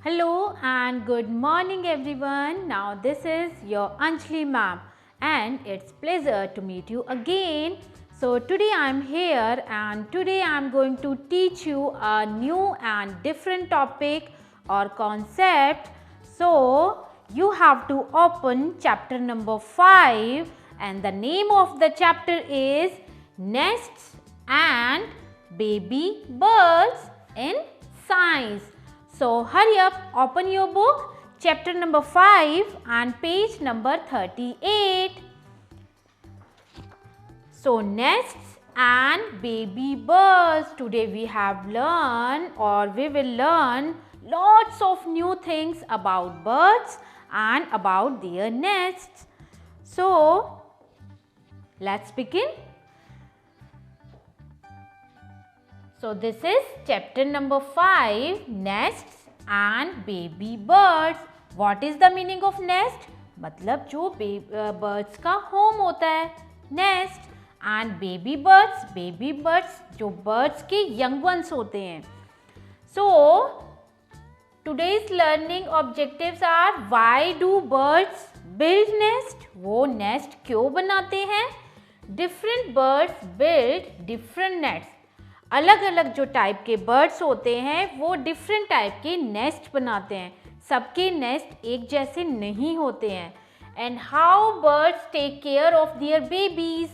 Hello and good morning everyone. Now this is your Anjali ma'am and it's pleasure to meet you again. So today I am here and today I am going to teach you a new and different topic or concept. So you have to open chapter number 5 and the name of the chapter is Nests and Baby Birds in Science. So hurry up, open your book, chapter number 5 and page number 38. So nests and baby birds. Today we have learned or we will learn lots of new things about birds and about their nests. So let's begin. So this is chapter number 5, nests and baby birds. What is the meaning of nest? मतलब जो birds का home होता है, nest. And baby birds जो birds के young ones होते हैं. So today's learning objectives are why do birds build nest? वो nest क्यों बनाते हैं? Different birds build different nests. अलग अलग जो टाइप के बर्ड्स होते हैं वो डिफरेंट टाइप के नेस्ट बनाते हैं. सबके नेस्ट एक जैसे नहीं होते हैं. And how birds take care of their babies.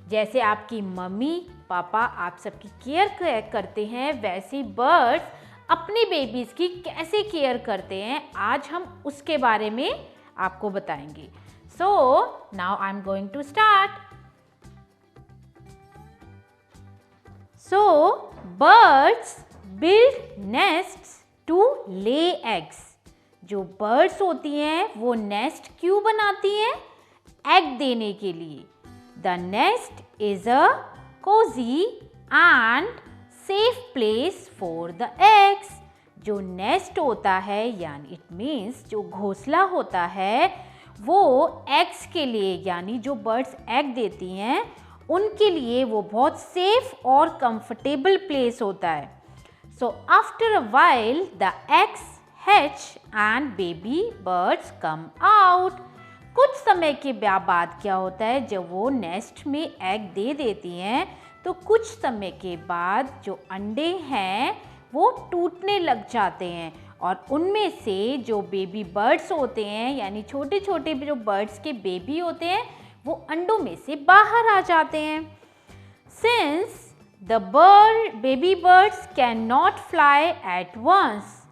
जैसे आपकी मम्मी पापा आप सबकी केयर करते हैं वैसे बर्ड्स अपनी बेबीज की कैसे केयर करते हैं आज हम उसके बारे में आपको बताएंगे. So now I am going to start. So, birds build nests to lay eggs. जो birds होती हैं वो nest क्यों बनाती हैं? Egg देने के लिए. The nest is a cozy and safe place for the eggs. जो nest होता है यानी it means जो घोंसला होता है वो eggs के लिए यानी जो birds egg देती हैं उनके लिए वो बहुत सेफ और कंफर्टेबल प्लेस होता है. So after a while the eggs hatch and baby birds come out. कुछ समय के बाद क्या होता है जब वो नेस्ट में एग दे देती हैं तो कुछ समय के बाद जो अंडे हैं वो टूटने लग जाते हैं और उनमें से जो बेबी बर्ड्स होते हैं यानी छोटे छोटे जो बर्ड्स के बेबी होते हैं वो अंडों में से बाहर आ जाते हैं. Since the baby birds can not fly at once.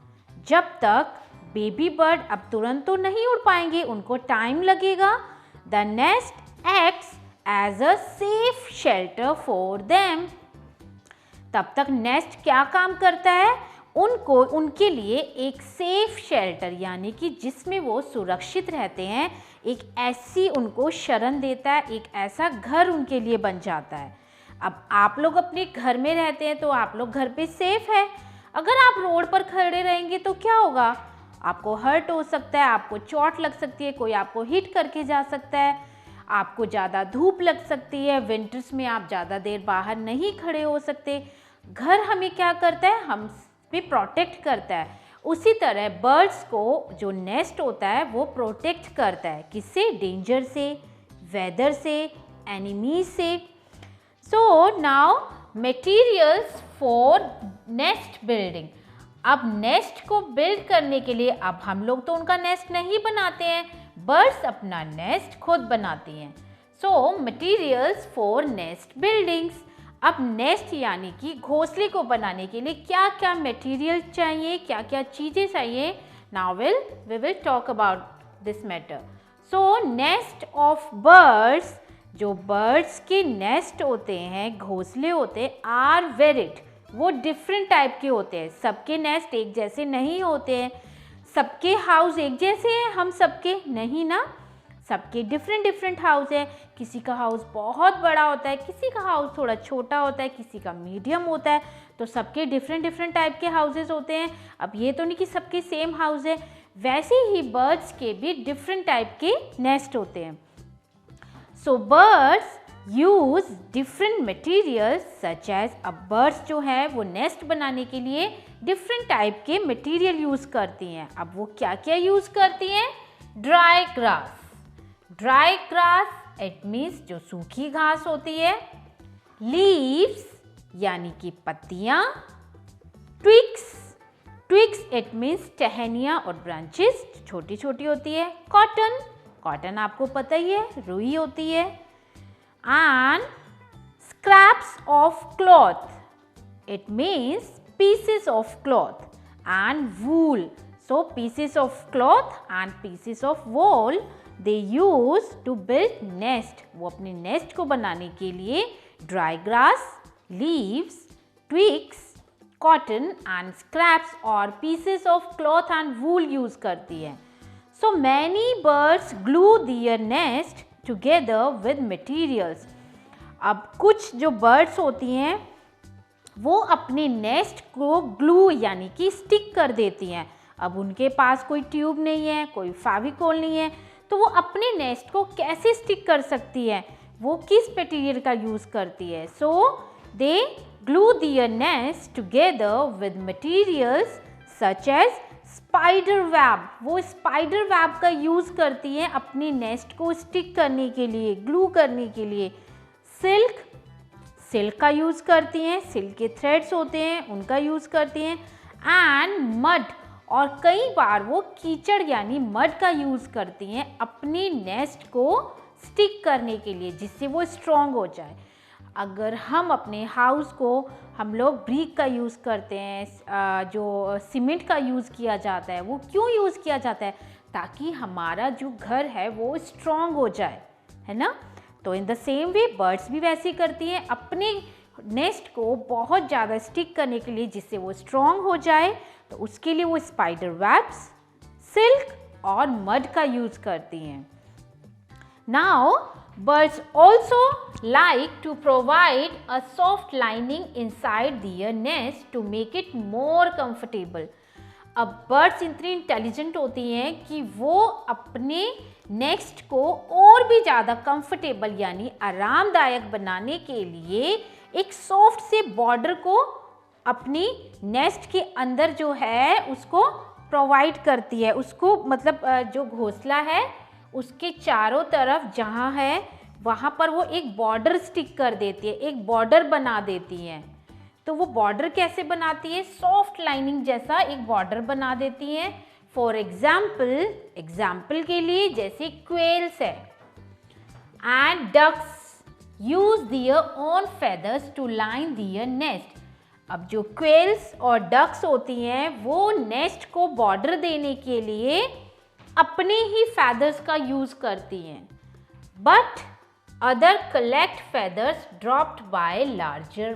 जब तक बेबी बर्ड अब तुरंत तो नहीं उड़ पाएंगे उनको टाइम लगेगा. The nest acts as a safe shelter for them. तब तक नेस्ट क्या काम करता है? उनके लिए एक सेफ शेल्टर यानी कि जिसमें वो सुरक्षित रहते हैं एक ऐसी उनको शरण देता है. एक ऐसा घर उनके लिए बन जाता है. अब आप लोग अपने घर में रहते हैं तो आप लोग घर पे सेफ है. अगर आप रोड पर खड़े रहेंगे तो क्या होगा? आपको हर्ट हो सकता है, आपको चोट लग सकती है, कोई आपको हिट करके जा सकता है, आपको ज़्यादा धूप लग सकती है. विंटर्स में आप ज़्यादा देर बाहर नहीं खड़े हो सकते. घर हमें क्या करता है? हम पे प्रोटेक्ट करता है. उसी तरह बर्ड्स को जो नेस्ट होता है वो प्रोटेक्ट करता है. किससे? डेंजर से, वेदर से, एनिमीज से. So now materials for nest building. अब नेस्ट को बिल्ड करने के लिए अब हम लोग तो उनका नेस्ट नहीं बनाते हैं, बर्ड्स अपना नेस्ट खुद बनाती हैं. सो मटेरियल्स फॉर नेस्ट बिल्डिंग्स. अब नेस्ट यानी कि घोंसले को बनाने के लिए क्या क्या मटेरियल चाहिए, क्या क्या चीज़ें चाहिए. Now we will talk about this matter. So nest of birds. जो बर्ड्स के नेस्ट होते हैं घोंसले होते हैं आर वेरिड. वो डिफरेंट टाइप के होते हैं. सबके नेस्ट एक जैसे नहीं होते हैं. सबके हाउस एक जैसे हैं? हम सबके नहीं ना. सबके डिफरेंट हाउस है. किसी का हाउस बहुत बड़ा होता है, किसी का हाउस थोड़ा छोटा होता है, किसी का मीडियम होता है. तो सबके डिफरेंट टाइप के हाउसेस होते हैं. अब ये तो नहीं कि सबके सेम हाउस है. वैसे ही बर्ड्स के भी डिफरेंट टाइप के नेस्ट होते हैं. So birds use different materials such as, अब बर्ड्स जो है वो नेस्ट बनाने के लिए डिफरेंट टाइप के मटेरियल यूज करती हैं। अब वो क्या क्या यूज करती हैं? Dry grass, dry grass it means जो सूखी घास होती है, लीव्स यानी कि पत्तियां, ट्विग्स, ट्विग्स इट मीन्स टहनियां और ब्रांचेस छोटी छोटी होती है, कॉटन, कॉटन आपको पता ही है रुई होती है, and scraps of cloth it means pieces of cloth, and wool, so pieces of cloth and pieces of wool they use to build nest, वो अपने nest को बनाने के लिए dry grass, leaves, twigs, cotton and scraps or pieces of cloth and wool use करती है। So many birds glue their nest together with materials, अब कुछ जो बर्ड्स होती हैं वो अपने नेस्ट को ग्लू यानी कि स्टिक कर देती हैं। अब उनके पास कोई ट्यूब नहीं है, कोई फेविकोल नहीं है, तो वो अपने नेस्ट को कैसे स्टिक कर सकती है? वो किस मटेरियल का यूज़ करती है? So they glue their nest together with materials such as spider web, वो स्पाइडर वेब का यूज़ करती हैं अपनी नेस्ट को स्टिक करने के लिए, ग्लू करने के लिए। सिल्क, सिल्क का यूज़ करती हैं, सिल्क के थ्रेड्स होते हैं उनका यूज़ करती हैं। एंड मड, और कई बार वो कीचड़ यानी मड का यूज़ करती हैं अपनी नेस्ट को स्टिक करने के लिए, जिससे वो स्ट्रॉन्ग हो जाए। अगर हम अपने हाउस को हम लोग ब्रिक का यूज़ करते हैं, जो सीमेंट का यूज़ किया जाता है, वो क्यों यूज़ किया जाता है? ताकि हमारा जो घर है वो स्ट्रॉन्ग हो जाए, है ना। तो in the same way birds भी वैसे ही करती हैं, अपने नेस्ट को बहुत ज़्यादा स्टिक करने के लिए, जिससे वो स्ट्रॉन्ग हो जाए, तो उसके लिए वो स्पाइडर वेब्स, सिल्क और मड का यूज़ करती हैं। Now birds also like to provide a soft lining inside their nest to make it more comfortable. अब बर्ड्स इतनी इंटेलिजेंट होती हैं कि वो अपने नेस्ट को और भी ज़्यादा कंफर्टेबल यानी आरामदायक बनाने के लिए एक सॉफ्ट से बॉर्डर को अपनी नेस्ट के अंदर जो है उसको प्रोवाइड करती है। उसको मतलब जो घोंसला है उसके चारों तरफ जहाँ है वहाँ पर वो एक बॉर्डर स्टिक कर देती है, एक बॉर्डर बना देती हैं। तो वो बॉर्डर कैसे बनाती है? सॉफ्ट लाइनिंग जैसा एक बॉर्डर बना देती हैं। फॉर एग्जाम्पल के लिए जैसे क्वेल्स है, and ducks use their own feathers to line their nest. अब जो क्वेल्स और डक्स होती हैं वो नेस्ट को बॉर्डर देने के लिए अपने ही फेदर्स का यूज करती हैं, but other collect feathers dropped by larger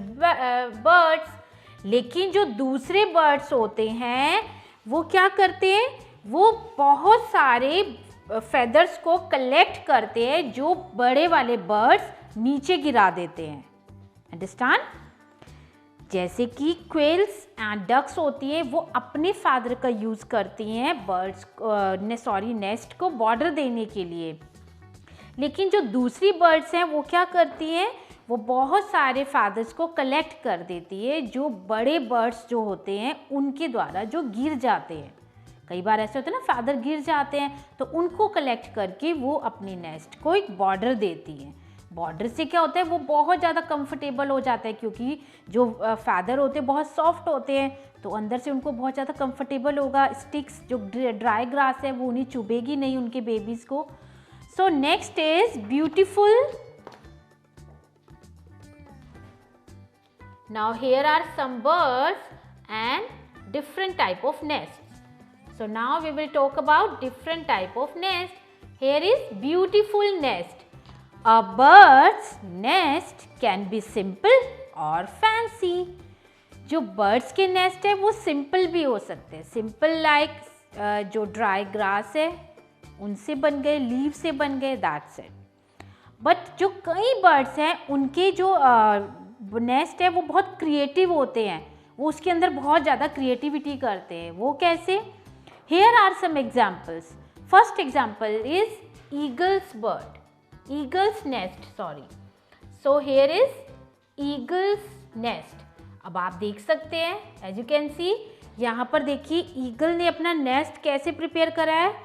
birds. लेकिन जो दूसरे बर्ड्स होते हैं वो क्या करते हैं? वो बहुत सारे फेदर्स को कलेक्ट करते हैं जो बड़े वाले बर्ड्स नीचे गिरा देते हैं। अंडरस्टैंड? जैसे कि क्वेल्स एंड डक्स होती हैं वो अपने फेदर का यूज़ करती हैं नेस्ट को बॉर्डर देने के लिए। लेकिन जो दूसरी बर्ड्स हैं वो क्या करती हैं? वो बहुत सारे फेदर्स को कलेक्ट कर देती है जो बड़े बर्ड्स जो होते हैं उनके द्वारा जो गिर जाते हैं। कई बार ऐसे होते हैं ना, फेदर गिर जाते हैं, तो उनको कलेक्ट करके वो अपने नेस्ट को एक बॉर्डर देती हैं। बॉर्डर से क्या होता है? वो बहुत ज़्यादा कंफर्टेबल हो जाता है, क्योंकि जो फेदर होते हैं बहुत सॉफ्ट होते हैं, तो अंदर से उनको बहुत ज़्यादा कंफर्टेबल होगा। स्टिक्स जो ड्राई ग्रास है वो उन्हें चुभेगी नहीं उनके बेबीज़ को। So next is beautiful. Now here are some birds and different type of nest. So now we will talk about different type of nest. Here is beautiful nest. A bird's nest can be simple or fancy. जो birds के nest है वो simple भी हो सकते हैं। Simple like जो dry grass है उनसे बन गए, leaf से बन गए, that's it. But जो कई birds हैं उनके जो nest है वो बहुत creative होते हैं, वो उसके अंदर बहुत ज़्यादा creativity करते हैं। वो कैसे? Here are some examples. First example is eagle's bird. Eagle's nest, sorry. So here is eagles nest. अब आप देख सकते हैं, एज यू कैन सी, यहाँ पर देखिए ईगल ने अपना नेस्ट कैसे प्रिपेयर करा है।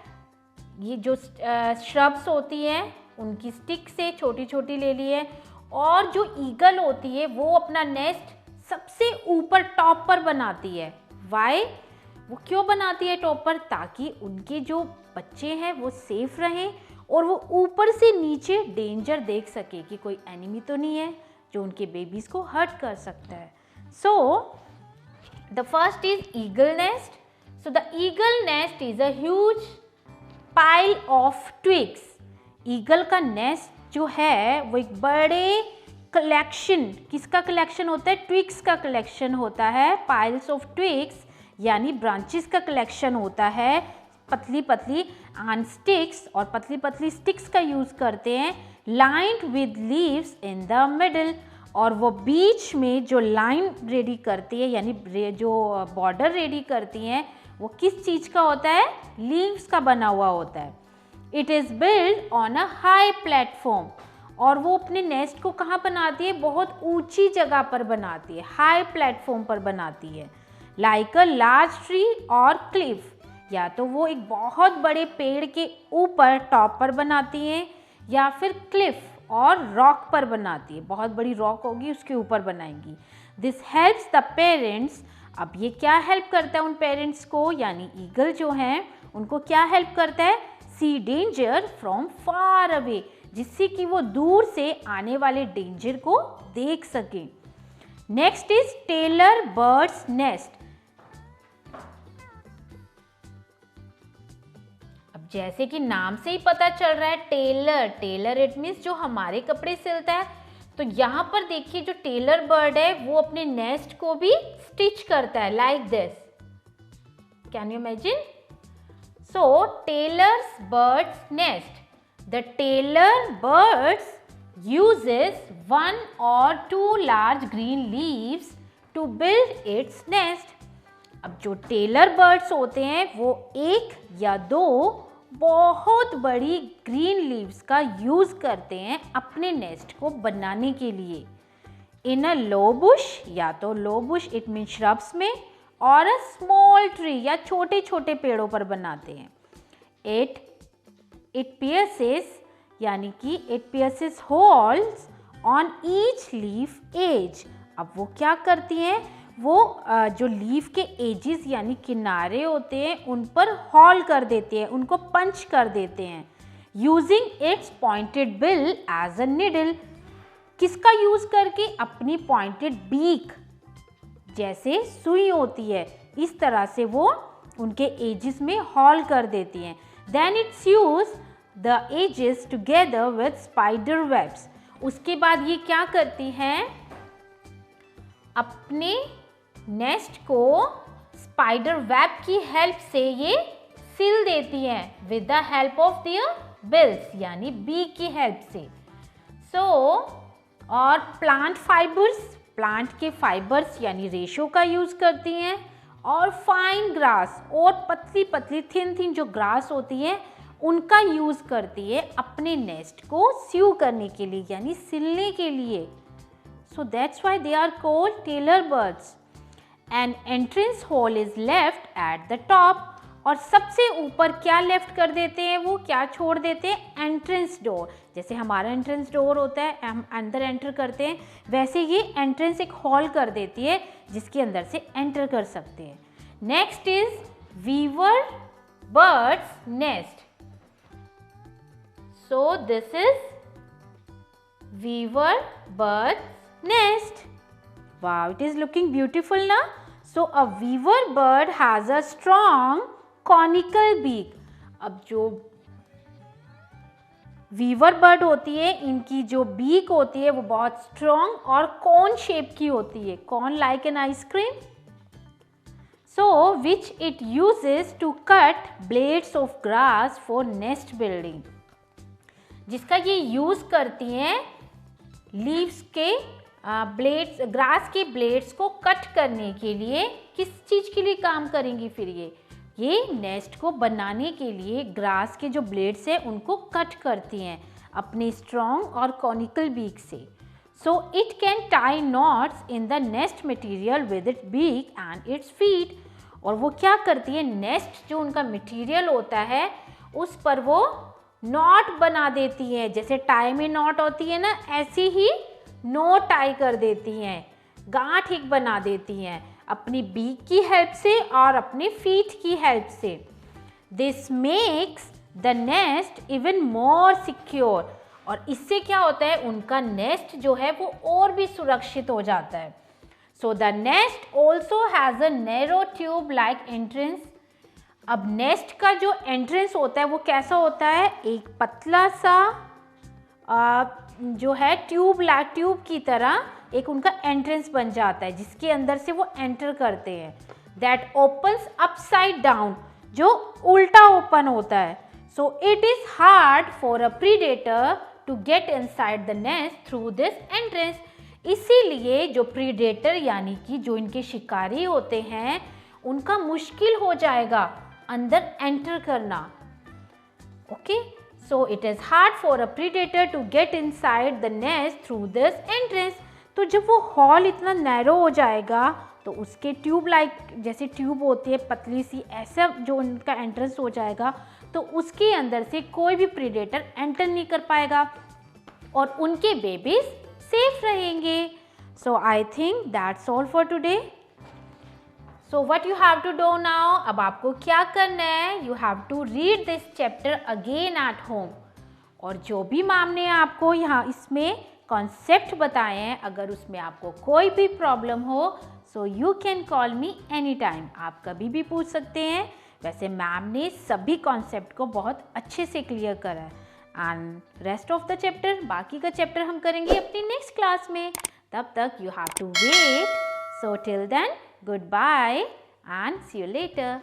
ये जो श्रब्स होती हैं उनकी स्टिक से छोटी छोटी ले ली है, और जो ईगल होती है वो अपना नेस्ट सबसे ऊपर टॉप पर बनाती है। वाई? वो क्यों बनाती है टॉप पर? ताकि उनके जो बच्चे हैं वो सेफ रहें और वो ऊपर से नीचे डेंजर देख सके कि कोई एनिमी तो नहीं है जो उनके बेबीज को हर्ट कर सकता है। So the first is eagle nest. So the eagle nest is a huge pile of twigs. Eagle का नेस्ट जो है वो एक बड़े कलेक्शन, किसका कलेक्शन होता है? ट्विग्स का कलेक्शन होता है। पाइल्स ऑफ ट्विग्स यानी ब्रांचेस का कलेक्शन होता है, पतली पतली एंड स्टिक्स, और पतली पतली स्टिक्स का यूज करते हैं, lined with leaves in the middle. और वो बीच में जो लाइन रेडी करती है यानी जो बॉर्डर रेडी करती हैं वो किस चीज का होता है? लीव्स का बना हुआ होता है। It is build on a high platform. और वो अपने नेस्ट को कहाँ बनाती है? बहुत ऊंची जगह पर बनाती है, हाई प्लेटफॉर्म पर बनाती है। लाइक अ लार्ज ट्री और क्लिफ, या तो वो एक बहुत बड़े पेड़ के ऊपर टॉप पर बनाती हैं, या फिर क्लिफ और रॉक पर बनाती है, बहुत बड़ी रॉक होगी उसके ऊपर बनाएंगी। This helps the parents. अब ये क्या हेल्प करता है उन पेरेंट्स को, यानी ईगल जो हैं उनको क्या हेल्प करता है? सी डेंजर फ्रॉम फार अवे, जिससे कि वो दूर से आने वाले डेंजर को देख सकें। Next is tailor birds nest. अब जैसे कि नाम से ही पता चल रहा है टेलर, टेलर इट मीन्स जो हमारे कपड़े सिलता है। तो यहाँ पर देखिए जो टेलर बर्ड है वो अपने नेस्ट को भी स्टिच करता है like this. Can you imagine? So tailors birds nest. The tailor birds uses one or two large green leaves to build its nest. अब जो टेलर बर्ड्स होते हैं वो एक या दो बहुत बड़ी ग्रीन लीव्स का यूज करते हैं अपने नेस्ट को बनाने के लिए। इन अ लो बुश, या तो लो बुश इट मीन श्रब्स में, और अ स्मॉल ट्री या छोटे छोटे पेड़ों पर बनाते हैं। इट pierces, यानी कि it pierces holes on each leaf edge। अब वो क्या करती हैं? वो जो लीफ के एजेस यानी किनारे होते हैं उन पर हॉल कर देते हैं, उनको पंच कर देते हैं। Using its pointed bill as a needle. किसका यूज करके? अपनी पॉइंटेड बीक, जैसे सुई होती है इस तरह से वो उनके एजेस में हॉल कर देती हैं। Then it sews the edges together with spider webs। उसके बाद ये क्या करती हैं? अपने नेस्ट को स्पाइडर वेब की हेल्प से ये सिल देती हैं, with the help of their bills यानी बीक की हेल्प से। सो और प्लांट फाइबर्स, प्लांट के फाइबर्स यानी रेशो का यूज करती हैं, और फाइन ग्रास और पतली पतली थिन थिन जो ग्रास होती है उनका यूज करती है अपने नेस्ट को स्यू करने के लिए यानी सिलने के लिए। So that's why they are called tailor birds. An entrance hole is left at the top. और सबसे ऊपर क्या लेफ्ट कर देते हैं? वो क्या छोड़ देते हैं? Entrance door. जैसे हमारा एंट्रेंस डोर होता है, हम अंदर एंटर करते हैं, वैसे ये एंट्रेंस एक हॉल कर देती है जिसके अंदर से एंटर कर सकते हैं। Next is weaver bird's nest. So this is weaver bird's nest. Wow, it is looking beautiful ना। So a weaver bird has a strong conical beak. अब जो वीवर बर्ड होती है इनकी जो बीक होती है वो बहुत स्ट्रॉन्ग और कॉन शेप की होती है, cone like an ice cream. So which it uses to cut blades of grass for nest building. जिसका ये यूज करती हैं लीव्स के ब्लेड्स, ग्रास के ब्लेड्स को कट करने के लिए। किस चीज के लिए काम करेंगी फिर ये नेस्ट को बनाने के लिए ग्रास के जो ब्लेड्स हैं उनको कट करती हैं अपने स्ट्रॉन्ग और कॉनिकल बीक से। So it can tie knots in the nest material with its beak and its feet. और वो क्या करती है, नेस्ट जो उनका मटेरियल होता है उस पर वो नॉट बना देती है। जैसे टाई में नॉट होती है ना, ऐसी ही नॉट टाई कर देती हैं, गांठ एक बना देती हैं अपनी बीक की हेल्प से और अपने फीट की हेल्प से। This makes the nest even more secure. और इससे क्या होता है, उनका नेस्ट जो है वो और भी सुरक्षित हो जाता है। So the nest also has a narrow tube like entrance. अब नेस्ट का जो एंट्रेंस होता है वो कैसा होता है, एक पतला सा जो है ट्यूब की तरह एक उनका एंट्रेंस बन जाता है जिसके अंदर से वो एंटर करते हैं। दैट ओपन्स अपसाइड डाउन, जो उल्टा ओपन होता है। So it is hard for a predator to get inside the nest through this entrance. इसीलिए जो प्रीडेटर यानी कि जो इनके शिकारी होते हैं उनका मुश्किल हो जाएगा अंदर एंटर करना। Okay, so it is hard for a predator to get inside the nest through this entrance. तो जब वो हॉल इतना नैरो हो जाएगा तो उसके ट्यूब लाइक जैसे ट्यूब होती है पतली सी, ऐसा जो उनका एंट्रेंस हो जाएगा तो उसके अंदर से कोई भी प्रीडेटर एंटर नहीं कर पाएगा और उनके बेबीज सेफ रहेंगे। So I think that's all for today. So what you have to do now, अब आपको क्या करना है, you have to read this chapter again at home. और जो भी मैम ने आपको यहाँ इसमें कॉन्सेप्ट बताए हैं, अगर उसमें आपको कोई भी प्रॉब्लम हो so you can call me any time. आप कभी भी पूछ सकते हैं। वैसे मैम ने सभी कॉन्सेप्ट को बहुत अच्छे से क्लियर करा है। And rest of the chapter, बाकी का चैप्टर हम करेंगे अपनी नेक्स्ट क्लास में। तब तक you have to wait. So till then, goodbye and see you letter.